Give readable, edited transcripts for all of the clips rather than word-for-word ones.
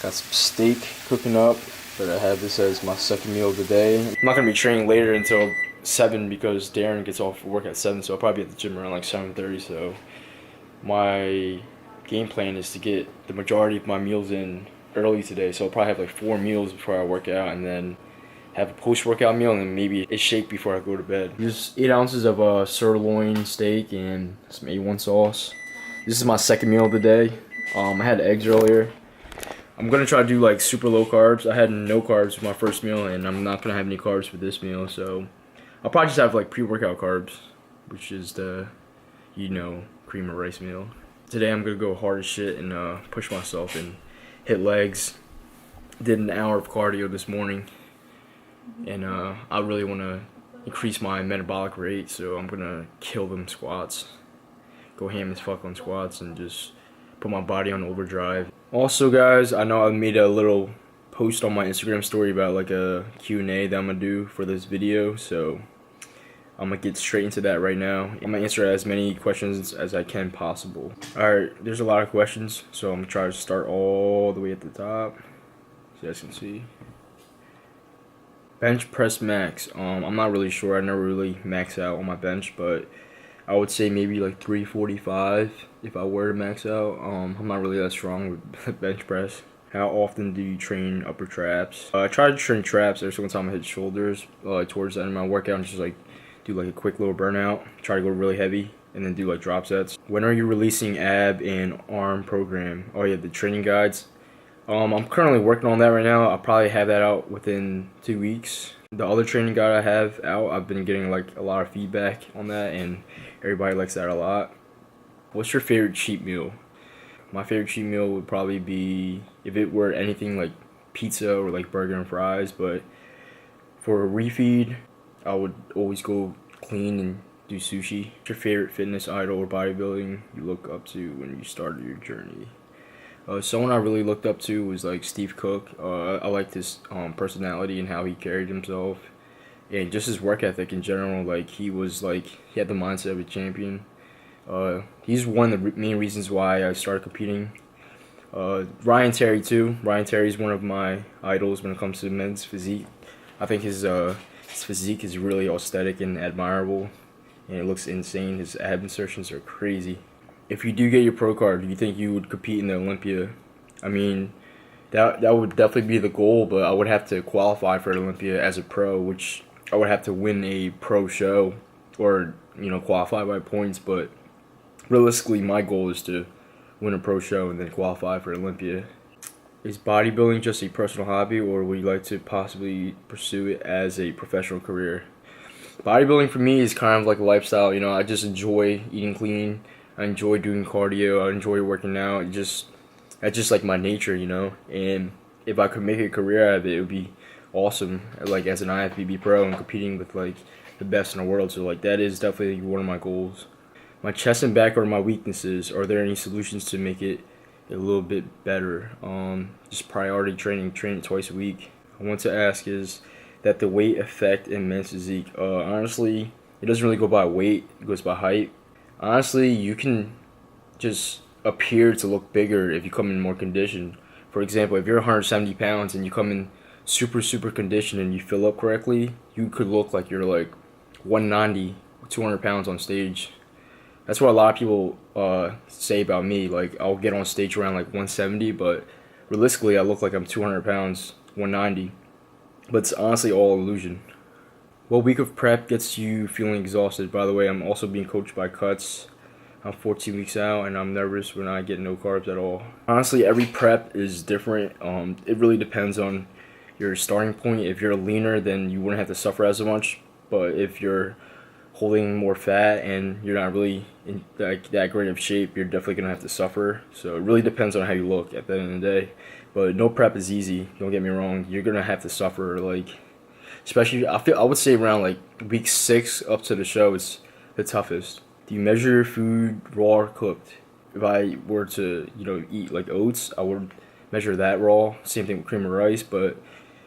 Got some steak cooking up, but I have this as my second meal of the day. I'm not gonna be training later until 7 because Darren gets off work at 7, so I'll probably be at the gym around like 7:30. So my game plan is to get the majority of my meals in early today. So I'll probably have like 4 meals before I work out, and then have a post-workout meal, and then maybe a shake before I go to bed. Just 8 ounces of sirloin steak and some A1 sauce. This is my second meal of the day. I had eggs earlier. I'm gonna try to do like super low carbs. I had no carbs with my first meal, and I'm not gonna have any carbs for this meal. So I'll probably just have like pre-workout carbs, which is the, cream of rice meal. Today I'm gonna go hard as shit and push myself and hit legs. Did an hour of cardio this morning, and I really want to increase my metabolic rate, so I'm gonna kill them squats. Go ham as fuck on squats and just put my body on overdrive. Also, guys, I know I made a little post on my Instagram story about like a Q&A that I'm gonna do for this video, so I'm gonna get straight into that right now. I'm gonna answer as many questions as I can possible. Alright, there's a lot of questions, so I'm gonna try to start all the way at the top, so you guys can see. Bench press max. I'm not really sure. I never really max out on my bench, but I would say maybe like 345 if I were to max out. I'm not really that strong with bench press. How often do you train upper traps? I try to train traps every single time I hit shoulders. Towards the end of my workout, and just like do like a quick little burnout. Try to go really heavy and then do like drop sets. When are you releasing ab and arm program? Oh yeah, the training guides. I'm currently working on that right now. I'll probably have that out within 2 weeks. The other training guide I have out, I've been getting like a lot of feedback on that, and everybody likes that a lot. What's your favorite cheat meal? My favorite cheat meal would probably be, if it were anything like pizza or like burger and fries, but for a refeed, I would always go clean and do sushi. What's your favorite fitness idol or bodybuilding you look up to when you started your journey? Someone I really looked up to was like Steve Cook. I liked his personality and how he carried himself, and just his work ethic in general. Like he had the mindset of a champion. He's one of the main reasons why I started competing. Ryan Terry too. Ryan Terry is one of my idols when it comes to men's physique. I think his physique is really aesthetic and admirable, and it looks insane. His ab insertions are crazy. If you do get your pro card, do you think you would compete in the Olympia? I mean, that would definitely be the goal, but I would have to qualify for Olympia as a pro, which I would have to win a pro show or, qualify by points. But realistically, my goal is to win a pro show and then qualify for Olympia. Is bodybuilding just a personal hobby, or would you like to possibly pursue it as a professional career? Bodybuilding for me is kind of like a lifestyle. I just enjoy eating clean. I enjoy doing cardio. I enjoy working out. That's just like my nature, And if I could make a career out of it, it would be awesome. Like as an IFBB pro and competing with like the best in the world. So like that is definitely one of my goals. My chest and back are my weaknesses. Are there any solutions to make it a little bit better? Just priority training twice a week. I want to ask is that the weight effect in men's physique? Honestly, it doesn't really go by weight. It goes by height. Honestly, you can just appear to look bigger if you come in more conditioned. For example, if you're 170 pounds and you come in super conditioned and you fill up correctly, you could look like you're like 190, 200 pounds on stage. That's what a lot of people say about me. Like, I'll get on stage around like 170, but realistically, I look like I'm 200 pounds, 190. But it's honestly all illusion. What week of prep gets you feeling exhausted? By the way, I'm also being coached by Cuts. I'm 14 weeks out, and I'm nervous when I get no carbs at all. Honestly, every prep is different. It really depends on your starting point. If you're leaner, then you wouldn't have to suffer as much. But if you're holding more fat and you're not really in that great of shape, you're definitely going to have to suffer. So it really depends on how you look at the end of the day. But no prep is easy. Don't get me wrong. You're going to have to suffer, especially, I would say around like week 6 up to the show is the toughest. Do you measure your food raw or cooked? If I were to, eat like oats, I would measure that raw. Same thing with cream of rice. But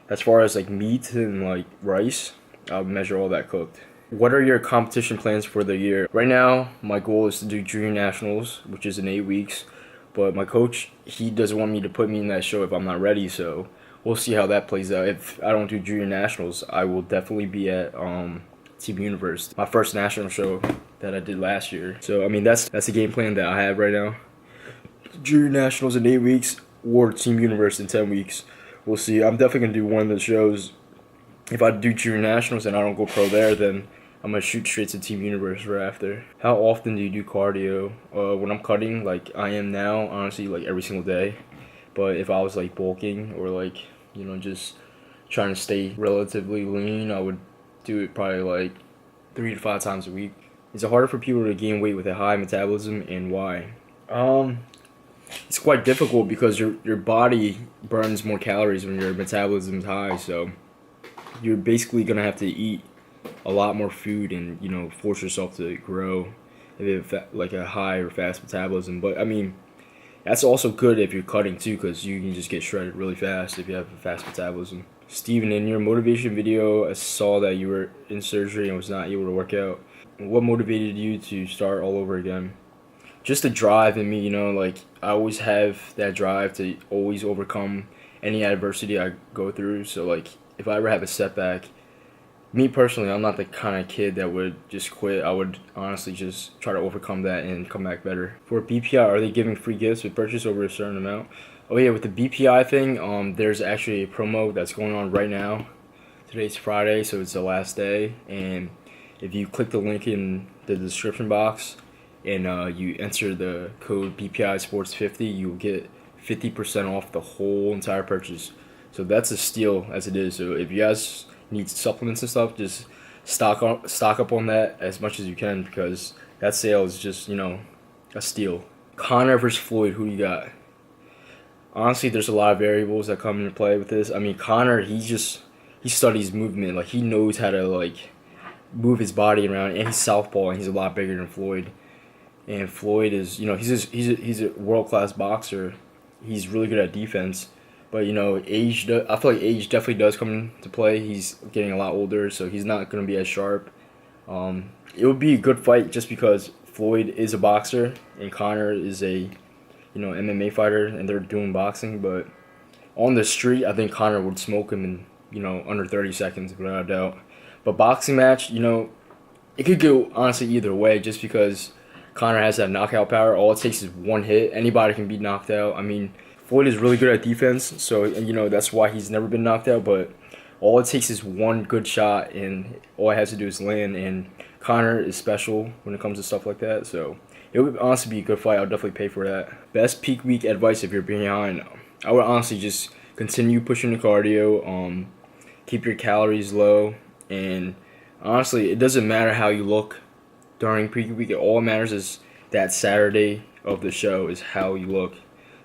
as far as like meat and like rice, I would measure all that cooked. What are your competition plans for the year? Right now, my goal is to do junior nationals, which is in 8 weeks. But my coach, he doesn't want me to put me in that show if I'm not ready. So we'll see how that plays out. If I don't do junior nationals, I will definitely be at Team Universe, my first national show that I did last year. So I mean that's the game plan that I have right now. Junior nationals in 8 weeks or Team Universe in 10 weeks. We'll see. I'm definitely gonna do one of the shows. If I do junior nationals and I don't go pro there, then I'm gonna shoot straight to Team Universe right after. How often do you do cardio? When I'm cutting, like I am now, honestly, like every single day. But if I was like bulking or like, you know, just trying to stay relatively lean, I would do it probably like 3 to 5 times a week. Is it harder for people to gain weight with a high metabolism, and why? It's quite difficult because your body burns more calories when your metabolism is high, so you're basically gonna have to eat a lot more food and, you know, force yourself to grow if you have like a high or fast metabolism. But I mean, that's also good if you're cutting too, because you can just get shredded really fast if you have a fast metabolism. Steven, in your motivation video, I saw that you were in surgery and was not able to work out. What motivated you to start all over again? Just the drive in me, you know, like I always have that drive to always overcome any adversity I go through. So like if I ever have a setback, me personally, I'm not the kind of kid that would just quit. I would honestly just try to overcome that and come back better. For BPI, are they giving free gifts with purchase over a certain amount? Oh yeah, with the BPI thing, there's actually a promo that's going on right now. Today's Friday, so it's the last day. And if you click the link in the description box and you enter the code BPI Sports 50, you'll get 50% off the whole entire purchase. So that's a steal as it is. So if you guys need supplements and stuff, just stock up on that as much as you can, because that sale is just, you know, a steal. Conor versus Floyd, who you got? Honestly, there's a lot of variables that come into play with this. I mean, Conor, he studies movement. Like, he knows how to like move his body around, and he's southpaw, and he's a lot bigger than Floyd. And Floyd is, you know, he's a world-class boxer. He's really good at defense. But, you know, I feel like age definitely does come into play. He's getting a lot older, so he's not going to be as sharp. It would be a good fight just because Floyd is a boxer and Conor is a, you know, MMA fighter, and they're doing boxing. But on the street, I think Conor would smoke him in, you know, under 30 seconds, without a doubt. But boxing match, you know, it could go, honestly, either way just because Conor has that knockout power. All it takes is one hit. Anybody can be knocked out. I mean, Floyd is really good at defense, so, and, you know, that's why he's never been knocked out, but all it takes is one good shot, and all it has to do is land, and Conor is special when it comes to stuff like that, so it would honestly be a good fight. I'll definitely pay for that. Best peak week advice if you're behind? I would honestly just continue pushing the cardio, keep your calories low, and honestly, it doesn't matter how you look during peak week. All that matters is that Saturday of the show is how you look.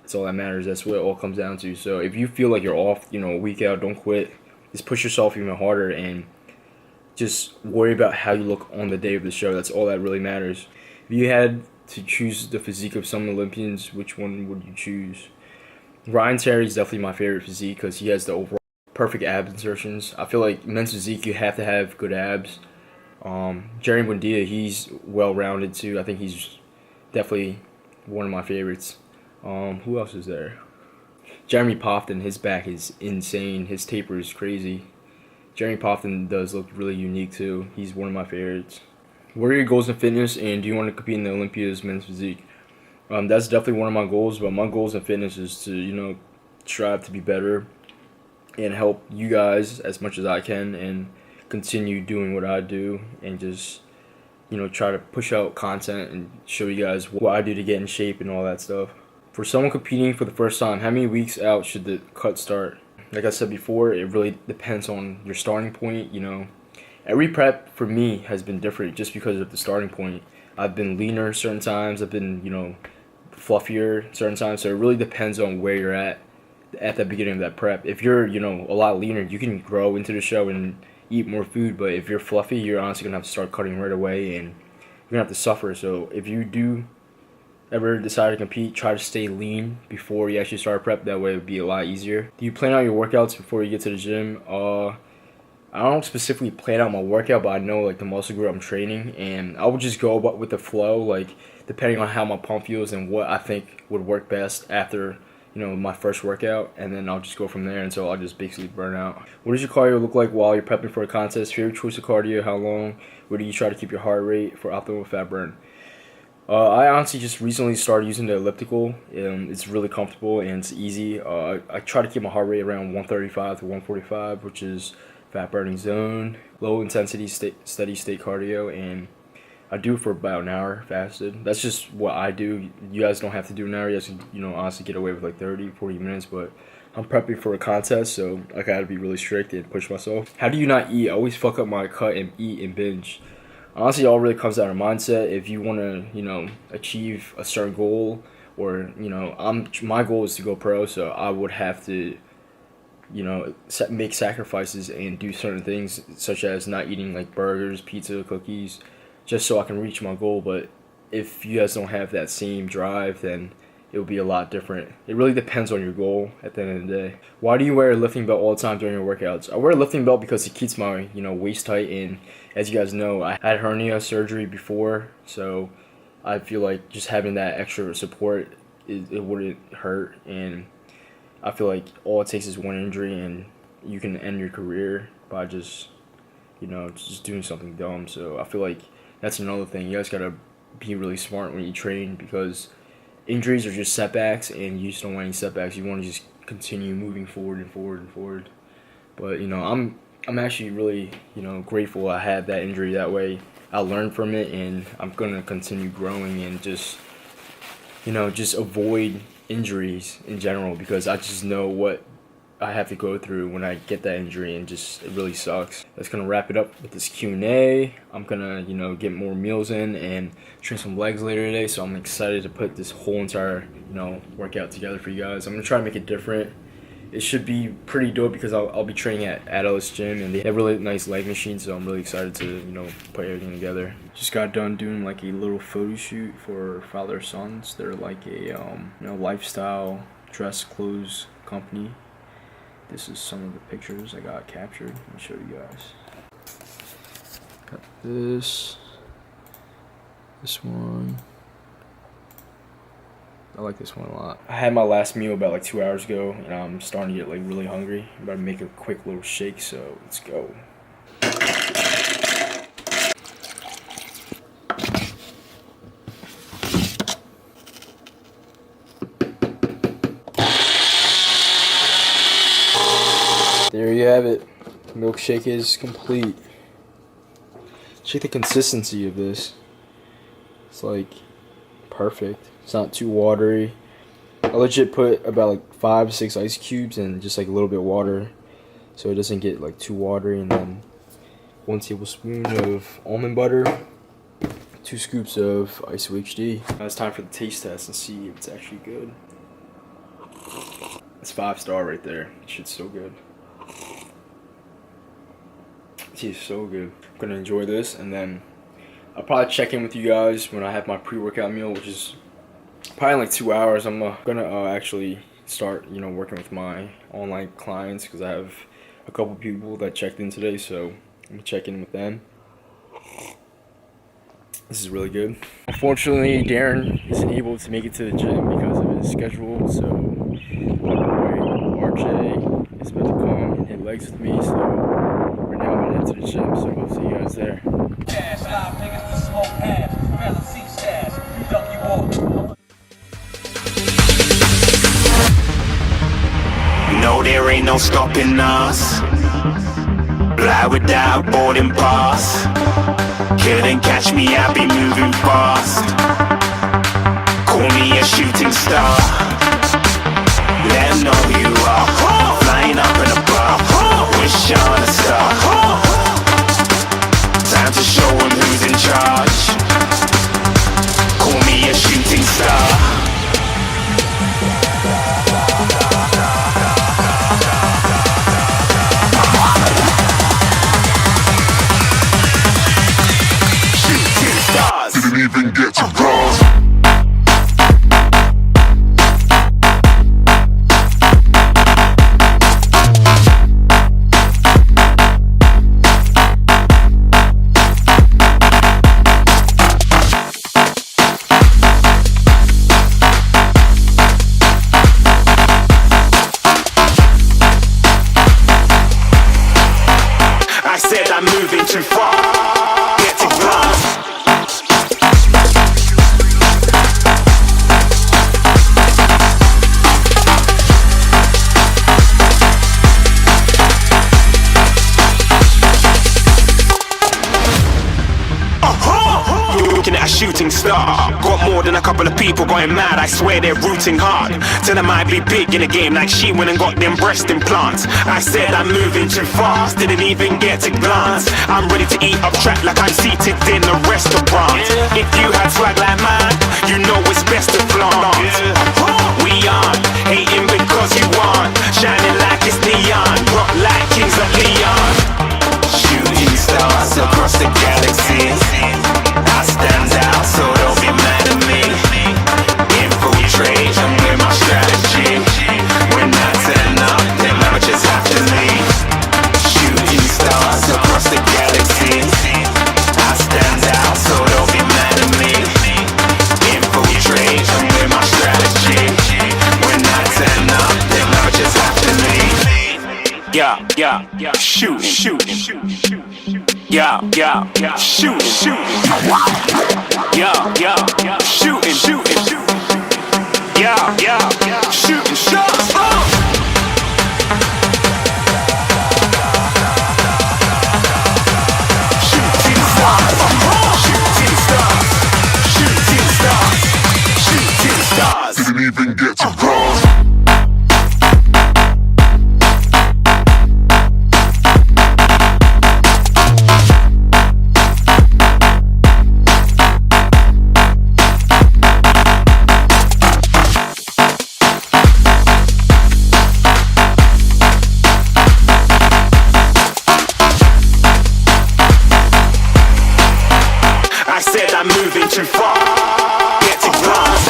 That's all that matters. That's what it all comes down to. So if you feel like you're off, you know, a week out, don't quit. Just push yourself even harder and just worry about how you look on the day of the show. That's all that really matters. If you had to choose the physique of some Olympians, which one would you choose? Ryan Terry is definitely my favorite physique because he has the overall perfect ab insertions. I feel like men's physique, you have to have good abs. Jerry Buendia, he's well-rounded too. I think he's definitely one of my favorites. Who else is there? Jeremy Pofton, his back is insane. His taper is crazy. Jeremy Pofton does look really unique too. He's one of my favorites. What are your goals in fitness, and do you want to compete in the Olympiads men's physique? That's definitely one of my goals, but my goals in fitness is to, you know, strive to be better and help you guys as much as I can and continue doing what I do and just, you know, try to push out content and show you guys what I do to get in shape and all that stuff. For someone competing for the first time, how many weeks out should the cut start? Like I said before, it really depends on your starting point. You know, every prep for me has been different just because of the starting point. I've been leaner certain times. I've been, you know, fluffier certain times. So it really depends on where you're at the beginning of that prep. If you're, you know, a lot leaner, you can grow into the show and eat more food. But if you're fluffy, you're honestly going to have to start cutting right away and you're going to have to suffer. So if you do ever decide to compete, try to stay lean before you actually start prep. That way it would be a lot easier. Do you plan out your workouts before you get to the gym? I don't specifically plan out my workout, but I know like the muscle group I'm training, and I would just go with the flow, like depending on how my pump feels and what I think would work best after my first workout, and then I'll just go from there until I'll just basically burn out. What does your cardio look like while you're prepping for a contest? Favorite choice of cardio? How long? Where do you try to keep your heart rate for optimal fat burn? I honestly just recently started using the elliptical. It's really comfortable and it's easy. I try to keep my heart rate around 135 to 145, which is fat burning zone, low intensity steady state cardio, and I do it for about an hour fasted. That's just what I do. You guys don't have to do an hour. You guys can, honestly get away with like 30, 40 minutes, but I'm prepping for a contest, so I gotta be really strict and push myself. How do you not eat? I always fuck up my cut and eat and binge. Honestly, it all really comes down to mindset. If you want to, achieve a certain goal, or my goal is to go pro, so I would have to, make sacrifices and do certain things, such as not eating like burgers, pizza, cookies, just so I can reach my goal. But if you guys don't have that same drive, then it will be a lot different. It really depends on your goal at the end of the day. Why do you wear a lifting belt all the time during your workouts? I wear a lifting belt because it keeps my, waist tight, and as you guys know, I had hernia surgery before, so I feel like just having that extra support, it wouldn't hurt, and I feel like all it takes is one injury and you can end your career by just doing something dumb. So I feel like that's another thing. You guys gotta be really smart when you train, because injuries are just setbacks, and you just don't want any setbacks. You want to just continue moving forward and forward and forward. But I'm actually really grateful I had that injury. That way I learned from it, and I'm gonna continue growing and just avoid injuries in general, because I just know what I have to go through when I get that injury, and it really sucks. That's gonna wrap it up with this Q&A. I'm gonna get more meals in and train some legs later today, so I'm excited to put this whole entire workout together for you guys. I'm gonna try to make it different. It should be pretty dope because I'll be training at Atlas Gym, and they have really nice leg machines, so I'm really excited to put everything together. Just got done doing like a little photo shoot for father sons. They're like a lifestyle dress clothes company. This is some of the pictures I got captured. Let me show you guys. Got this one. I like this one a lot. I had my last meal about like 2 hours ago, and I'm starting to get like really hungry. I'm about to make a quick little shake, so let's go. There you have it. Milkshake is complete. Check the consistency of this. It's like perfect. It's not too watery. I legit put about like 5 to 6 ice cubes and just like a little bit of water, so it doesn't get like too watery. And then 1 tablespoon of almond butter, 2 scoops of ISO HD. Now it's time for the taste test and see if it's actually good. It's 5-star right there. It shit's so good. It tastes so good. I'm gonna enjoy this, and then I'll probably check in with you guys when I have my pre-workout meal, which is probably in like 2 hours. I'm gonna actually start working with my online clients, because I have a couple people that checked in today, so I'm gonna check in with them. This is really good. Unfortunately, Darren isn't able to make it to the gym because of his schedule, so RJ is about to come and hit legs with me, so right now I'm gonna head to the gym, so I'll see you guys there. No, there ain't no stopping us. Fly without boarding pass. Couldn't catch me, I be moving fast. Call me a shooting star. Let 'em know who you are. Flying up in a bar. Wish on a star. Time to show 'em who's in charge. Call me a shooting star. Didn't even get to cross. shooting star. Got more than a couple of people going mad, I swear they're rooting hard. Tell them I'd be big in the game like she went and got them breast implants. I said I'm moving too fast, didn't even get to glance. I'm ready to eat up track like I'm seated in a restaurant. If you had swag like mine, you know it's best to flaunt. We aren't hating because you aren't shining like it's neon, rock like kings of Leon. Shooting stars across the galaxy, I stand out, so don't be mad at me. Infiltrate, I'm with my strategy. When I turn up, them amateurs have to leave. Shooting stars across the galaxy, I stand out, so don't be mad at me. Infiltrate, I'm with my strategy. When I turn up, them amateurs have to leave. Yeah, shooting. Yeah, shooting. Yeah, shooting. Yeah, shooting shots. Shooting stars. Didn't even get to cross. I said I'm moving too far. Get to glass.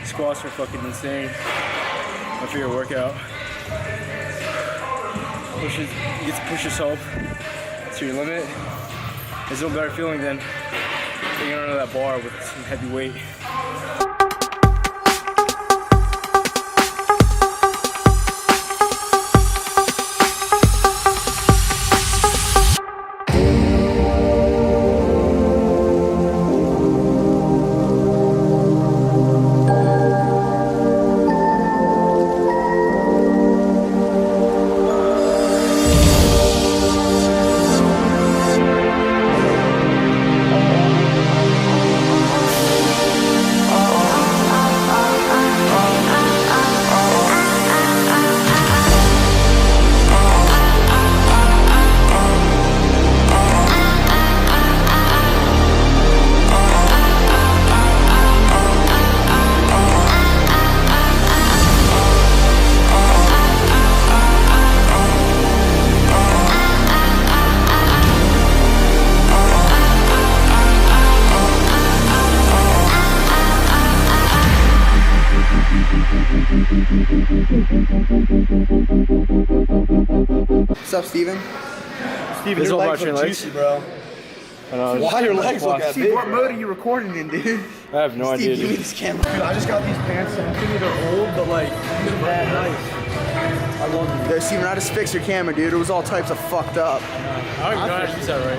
Squats are fucking insane. My favorite workout. You get to push yourself to your limit. There's no better feeling than getting under that bar with some heavy weight. What's up, Steven? Steven, your legs look juicy, bro. Why your legs look that Steve, big? what mode are you recording in, dude? I have no Steve, idea, give me dude. this camera. Dude, I just got these pants and I think they're old, but like, they're mad nice. I love them. Yo, Steven, I just fixed your camera, dude. It was all types of fucked up. I don't even know how to use that right.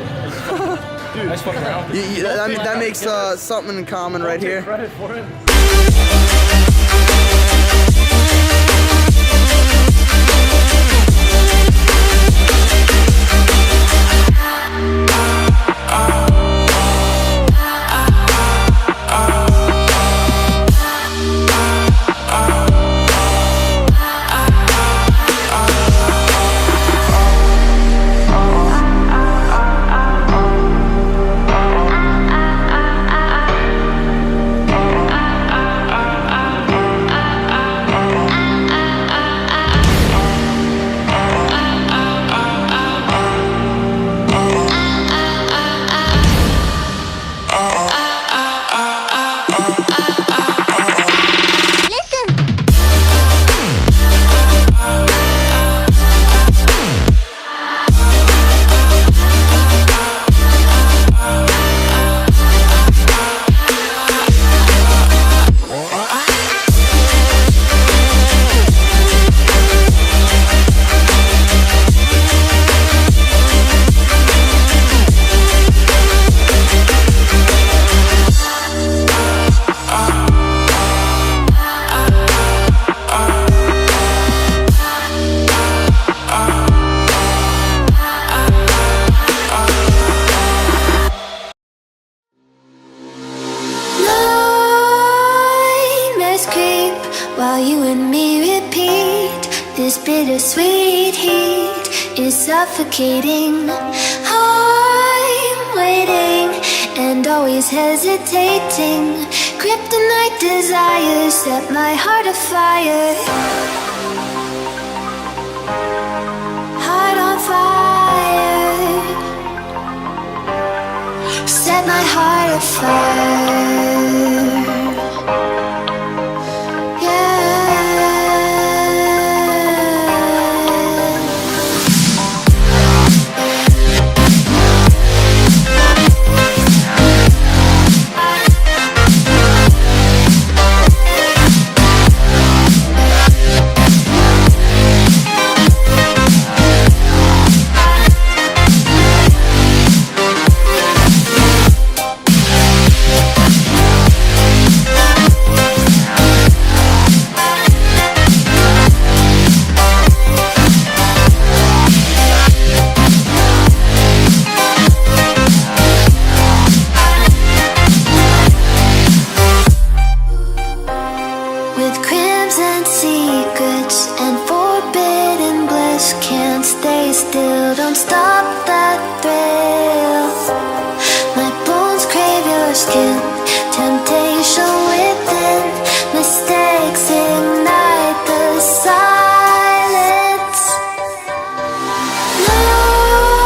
Dude, I just fucking around. That makes something in common right here. Credit for it. and me repeat. This bittersweet heat is suffocating. I'm waiting and always hesitating. Kryptonite desires set my heart afire. Heart on fire. Set my heart afire. Still, don't stop that thrill. My bones crave your skin. Temptation within. Mistakes ignite the silence.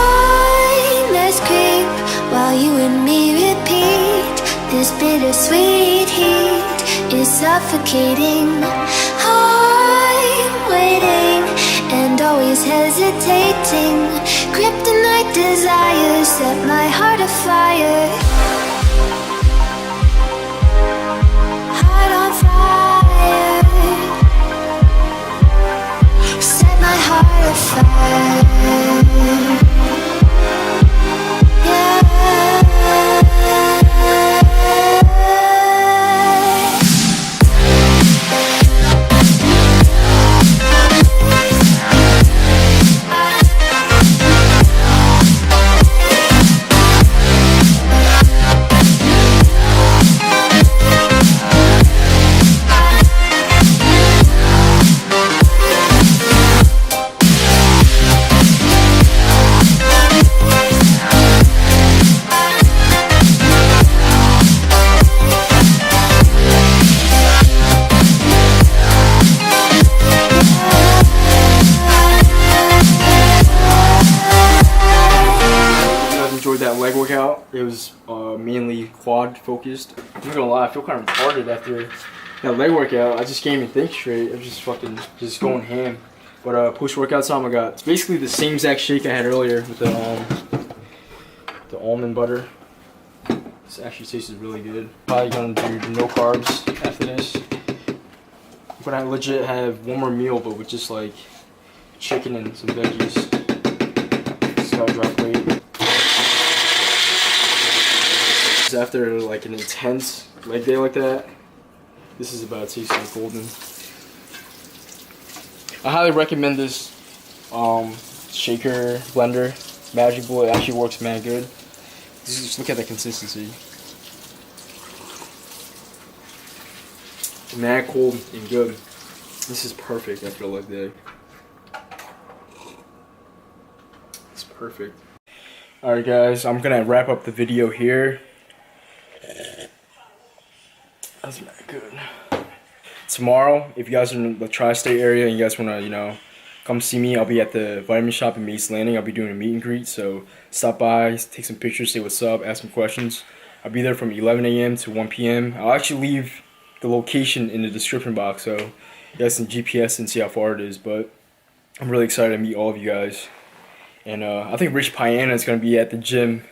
Nightmares creep while you and me repeat. This bittersweet heat is suffocating. I'm waiting and always hesitating. Kryptonite desires set my heart afire. Heart on fire. Set my heart afire. That leg workout. It was mainly quad focused. I'm not gonna lie, I feel kind of retarded after that leg workout. I just can't even think straight. I'm just fucking just going ham. But post workout time, I got it's basically the same exact shake I had earlier with the almond butter. This actually tastes really good. Probably gonna do no carbs after this. I'm gonna legit have one more meal, but with just like chicken and some veggies. Just got a dry plate. After like an intense leg day like that, this is about to taste like golden. I highly recommend this shaker blender, Magic Bullet. It actually works mad good. Just look at the consistency. Mad cold and good. This is perfect after a leg day. It's perfect. Alright guys, I'm gonna wrap up the video here. That's not good. Tomorrow, if you guys are in the tri-state area and you guys want to, you know, come see me, I'll be at the vitamin shop in Mace Landing. I'll be doing a meet and greet, so stop by, take some pictures, say what's up, ask some questions. I'll be there from 11 a.m. to 1 p.m. I'll actually leave the location in the description box, so you guys can GPS and see how far it is. But I'm really excited to meet all of you guys. And I think Rich Piana is going to be at the gym.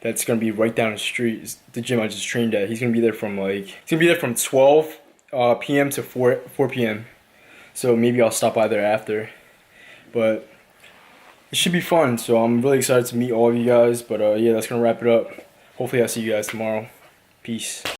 That's gonna be right down the street. It's the gym I just trained at. He's gonna be there from 12 p.m. to 4 p.m. So maybe I'll stop by there after. But it should be fun. So I'm really excited to meet all of you guys. But yeah, that's gonna wrap it up. Hopefully I'll see you guys tomorrow. Peace.